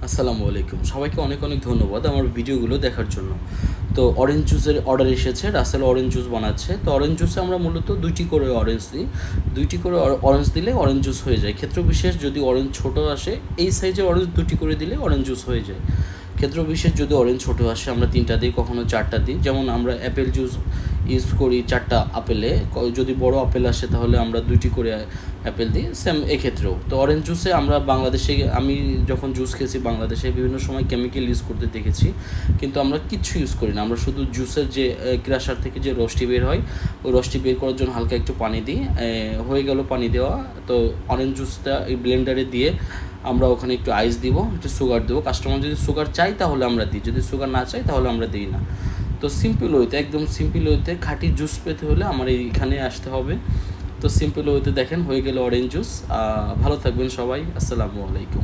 আসসালামু আলাইকুম। সবাইকে অনেক অনেক ধন্যবাদ আমার ভিডিওগুলো দেখার জন্য। তো অরেঞ্জ জুসের অর্ডার এসেছে, রাসেল অরেঞ্জ জুস বানাচ্ছে। তো অরেঞ্জ জুসে আমরা মূলত ২টি করে অরেঞ্জ দিই। ২টি করে অরেঞ্জ দিলে অরেঞ্জ জুস হয়ে যায়। ক্ষেত্র বিশেষ যদি অরেঞ্জ ছোটো আসে, এই সাইজের অরেঞ্জ ২টি করে দিলে অরেঞ্জ জুস হয়ে যায়। ক্ষেত্র বিশেষ যদি অরেঞ্জ ছোটো আসে আমরা ৩টা দিই, কখনো 4টা দিই। যেমন আমরা অ্যাপেল জুস ইউজ করি 4টা আপেলে, যদি বড় আপেল আসে তাহলে আমরা 2টি করে অ্যাপেল দিই, সেম এক্ষেত্রেও। তো অরেঞ্জ জুসে আমরা বাংলাদেশে, আমি যখন জুস খেয়েছি বাংলাদেশে বিভিন্ন সময় কেমিক্যাল ইউজ করতে দেখেছি, কিন্তু আমরা কিচ্ছু ইউজ করি না। আমরা শুধু জুসের যে ক্রাশার থেকে যে রসটি বের হয়, ওই রসটি বের করার জন্য হালকা একটু পানি দিই, হয়ে গেল পানি দেওয়া। তো অরেঞ্জ জুসটা এই ব্লেন্ডারে দিয়ে আমরা ওখানে একটু আইস দিব, একটু সুগার দেবো। কাস্টমার যদি সুগার চাই তাহলে আমরা দিই, যদি সুগার না চাই তাহলে আমরা দিই না। তো সিম্পল ওয়েতে, একদম সিম্পল ওয়েতে খাঁটি জুস পেতে হলে আমার এইখানে আসতে হবে। তো সিম্পল ওয়েতে দেখেন হয়ে গেল অরেঞ্জ জুস। ভালো থাকবেন সবাই। আসসালামু আলাইকুম।